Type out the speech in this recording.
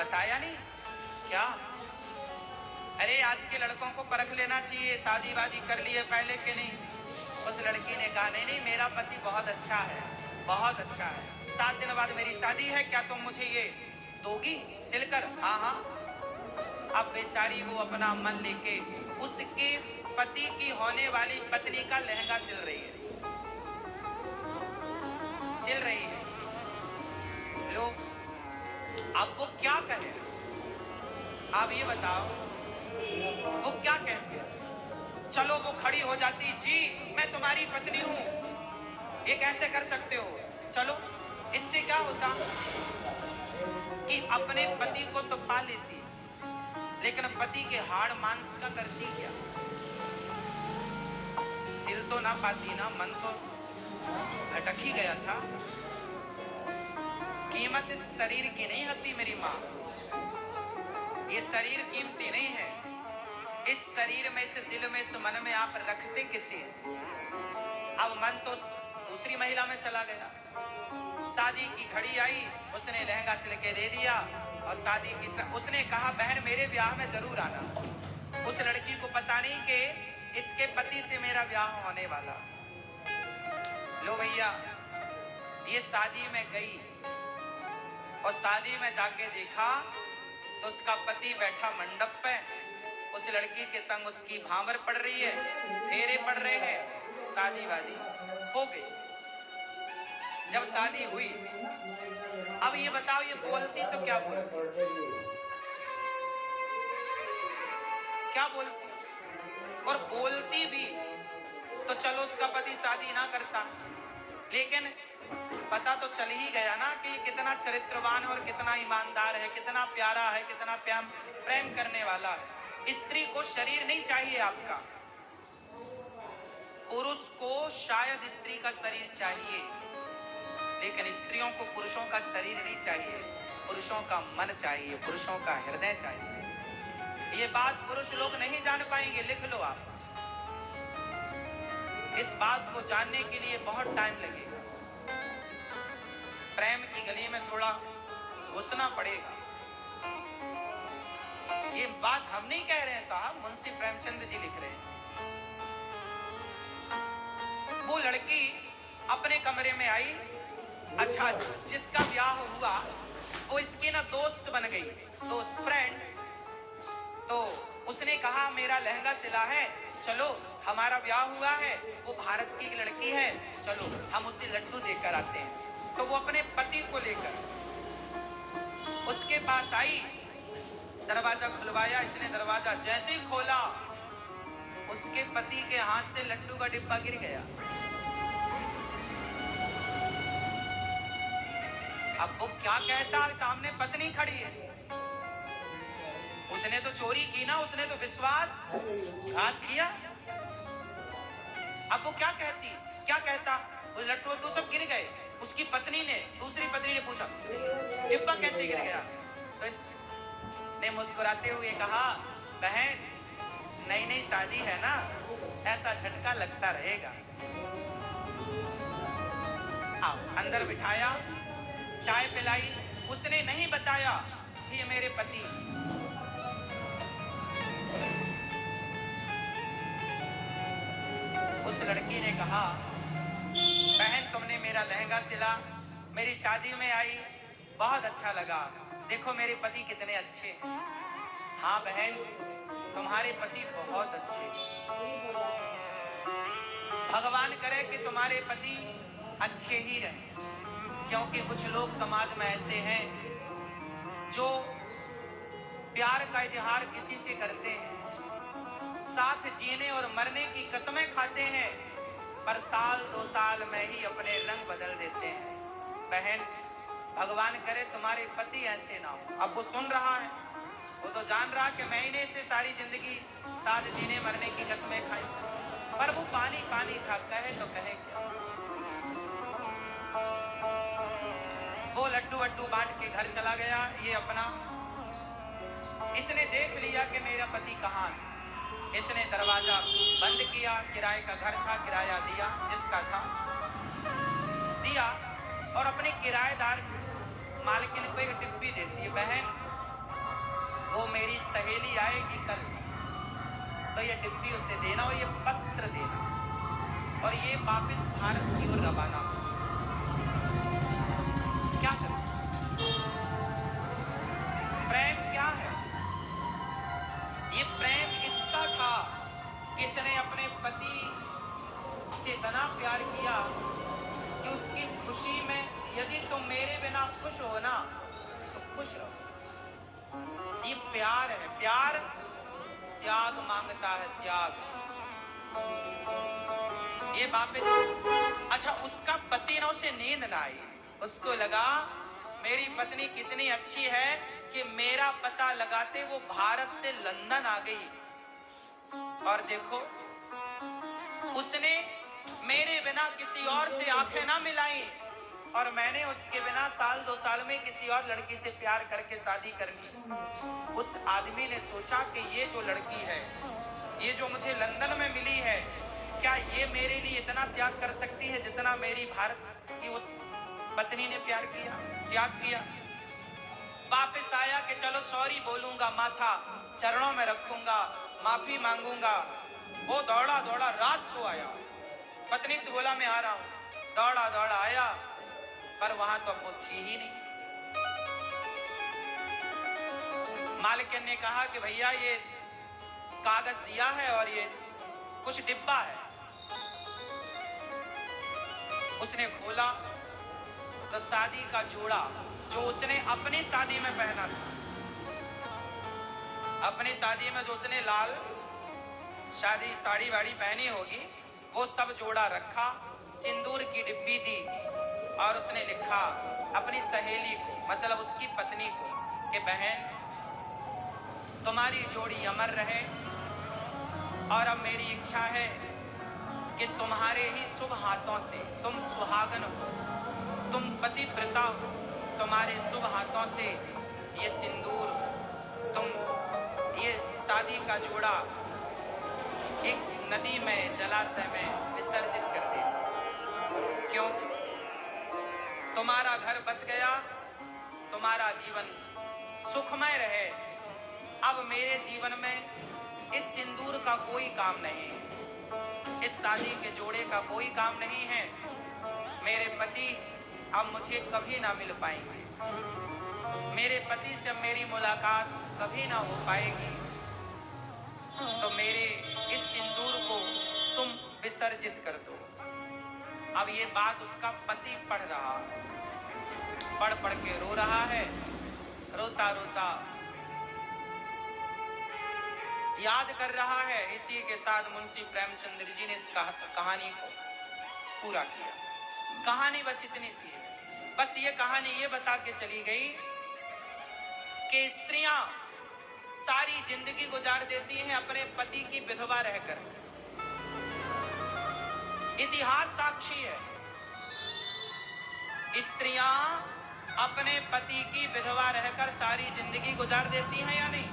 बताया नहीं क्या? अरे आज के लड़कों को परख लेना चाहिए, शादी वादी कर लिए पहले के नहीं। उस लड़की ने कहा नहीं नहीं, मेरा पति बहुत अच्छा है, बहुत अच्छा है। 7 दिन बाद मेरी शादी है, क्या तुम मुझे ये दोगी सिलकर? हाँ हाँ। अब बेचारी वो अपना मन लेके उसके पति की होने वाली पत्नी का लहंगा सिल रही है, सिल रही है। लो, अब वो क्या कहे? आप ये बताओ, वो क्या कहती है? चलो वो खड़ी हो जाती, जी मैं तुम्हारी पत्नी हूं, ये कैसे कर सकते हो? चलो, इससे क्या होता कि अपने पति को तो पा लेती, लेकिन पति के हाड़ मांस का करती क्या? दिल तो ना पाती ना, मन तो भटक ही गया था। कीमत इस शरीर की नहीं होती मेरी माँ, ये शरीर कीमती नहीं है। इस शरीर में, इस दिल में, इस मन में आप रखते किसे? अब मन तो दूसरी महिला में चला गया। शादी की घड़ी आई, उसने लहंगा सिल के दे दिया और शादी की उसने कहा बहन मेरे ब्याह में जरूर आना। उस लड़की को पता नहीं कि इसके पति से मेरा ब्याह होने वाला। लो भैया, ये शादी में गई और शादी में जाके देखा तो उसका पति बैठा मंडप पे, उस लड़की के संग उसकी भांवर पड़ रही है, फेरे पड़ रहे हैं, शादी वादी हो गई। जब शादी हुई, अब ये बताओ ये बोलती तो क्या बोलती? क्या बोलती? और बोलती भी तो चलो उसका पति शादी ना करता, लेकिन पता तो चल ही गया ना कि कितना चरित्रवान और कितना ईमानदार है, कितना प्यारा है, कितना प्रेम करने वाला है। स्त्री को शरीर नहीं चाहिए आपका, पुरुष को शायद स्त्री का शरीर चाहिए, लेकिन स्त्रियों को पुरुषों का शरीर नहीं चाहिए, पुरुषों का मन चाहिए, पुरुषों का हृदय चाहिए। ये बात पुरुष लोग नहीं जान पाएंगे, लिख लो आप। इस बात को जानने के लिए बहुत टाइम लगेगा, प्रेम की गली में थोड़ा घुसना पड़ेगा। ये बात हम नहीं कह रहे हैं साहब, मुंशी प्रेमचंद्र जी लिख रहे हैं। वो लड़की अपने कमरे में आई, अच्छा जिसका ब्याह हुआ वो इसकी ना दोस्त बन गई, दोस्त, फ्रेंड। तो उसने कहा मेरा लहंगा सिला है, चलो हमारा ब्याह हुआ है, वो भारत की लड़की है, चलो हम उसे लड्डू देकर आते हैं। तो वो अपने पति को लेकर उसके पास आई, दरवाजा खुलवाया इसने, दरवाजा जैसे ही खोला उसके पति के हाथ से लड्डू का डिब्बा गिर गया। अब वो क्या कहता, सामने पत्नी खड़ी है, उसने तो चोरी की ना, उसने तो विश्वासघात किया। अब वो क्या कहती, क्या कहता? वो लड्डू वड्डू सब गिर गए। उसकी पत्नी ने, दूसरी पत्नी ने पूछा डिब्बा कैसे गिर गया? तो इसने मुस्कुराते हुए कहा बहन नई नई शादी है ना, ऐसा झटका लगता रहेगा। आओ, अंदर बिठाया, चाय पिलाई। उसने नहीं बताया कि ये मेरे पति। उस लड़की ने कहा बहन तुमने मेरा लहंगा सिला, मेरी शादी में आई, बहुत अच्छा लगा, देखो मेरे पति कितने अच्छे हैं। हाँ बहन तुम्हारे पति बहुत अच्छे, भगवान करे कि तुम्हारे पति अच्छे ही रहे, क्योंकि कुछ लोग समाज में ऐसे हैं जो प्यार का इजहार किसी से करते हैं, साथ जीने और मरने की कसमें खाते हैं, पर साल 2 साल में ही अपने रंग बदल देते हैं। बहन भगवान करे तुम्हारे पति ऐसे ना हो। अब वो सुन रहा है, वो तो जान रहा कि मैंने से सारी जिंदगी साथ जीने मरने की कसमें खाई, पर वो पानी पानी था, कहे तो कहे क्या। वो लड्डू वड्डू बांट के घर चला गया। ये अपना, इसने देख लिया कि मेरा पति कहाँ है। इसने दरवाजा बंद किया, किराए का घर था, किराया दिया, जिसका था दिया, और अपने किराएदार मालकिन को एक डिब्बी देती है, बहन वो मेरी सहेली आएगी कल, तो ये डिब्बी उसे देना और ये पत्र देना, और ये वापस भारत की ओर रवाना हो। क्या करें? प्रेम क्या है? ये प्रेम इसका था कि इसने अपने पति से इतना प्यार किया कि उसकी खुशी में, यदि तुम मेरे बिना खुश हो ना तो खुश रहो। ये प्यार है। प्यार त्याग मांगता है, त्याग। ये वापस, अच्छा उसका पति ना, उसे नींद ना आई, उसको लगा मेरी पत्नी कितनी अच्छी है कि मेरा पता लगाते वो भारत से लंदन आ गई, और देखो उसने मेरे बिना किसी और से आंखें ना मिलाई, और मैंने उसके बिना साल 2 साल में किसी और लड़की से प्यार करके शादी कर ली। उस आदमी ने सोचा कि ये जो लड़की है, ये जो मुझे लंदन में मिली है, क्या ये मेरे लिए इतना त्याग कर सकती है जितना मेरी भारत की उस पत्नी ने प्यार किया, त्याग किया। वापस आया कि चलो सॉरी बोलूंगा, माथा चरणों में रखूंगा, माफी मांगूंगा। वो दौड़ा दौड़ा रात को आया, पत्नी से बोला मैं आ रहा हूं, दौड़ा दौड़ा आया, पर वहां तो अब वो थी ही नहीं। मालिक ने कहा कि भैया ये कागज दिया है और ये कुछ डिब्बा है। उसने खोला तो शादी का जोड़ा जो उसने अपनी शादी में पहना था, अपनी शादी में जो उसने लाल शादी साड़ी वाड़ी पहनी होगी, वो सब जोड़ा रखा, सिंदूर की डिब्बी दी, और उसने लिखा अपनी सहेली को, मतलब उसकी पत्नी को, कि बहन तुम्हारी जोड़ी अमर रहे, और अब मेरी इच्छा है कि तुम्हारे ही शुभ हाथों से, तुम सुहागन हो, तुम पतिव्रता हो, तुम्हारे शुभ हाथों से ये सिंदूर, तुम ये शादी का जोड़ा एक नदी में, जलाशय में विसर्जित कर दे। क्यों? तुम्हारा घर बस गया, तुम्हारा जीवन सुखमय रहे। अब मेरे जीवन में इस सिंदूर का कोई काम नहीं, इस शादी के जोड़े का कोई काम नहीं है। मेरे पति अब मुझे कभी ना मिल पाएंगे, मेरे पति से मेरी मुलाकात कभी ना हो पाएगी, तो मेरे इस सिंदूर को तुम विसर्जित कर दो। अब ये बात उसका पति पढ़ रहा है, पढ़ पढ़ के रो रहा है, रोता रोता याद कर रहा है। इसी के साथ मुंशी प्रेमचंद्र जी ने इस कहानी को पूरा किया। कहानी बस इतनी सी है। बस ये कहानी ये बता के चली गई कि स्त्रियां सारी जिंदगी गुजार देती हैं अपने पति की विधवा रहकर। इतिहास साक्षी है, स्त्रियां अपने पति की विधवा रहकर सारी जिंदगी गुजार देती हैं या नहीं?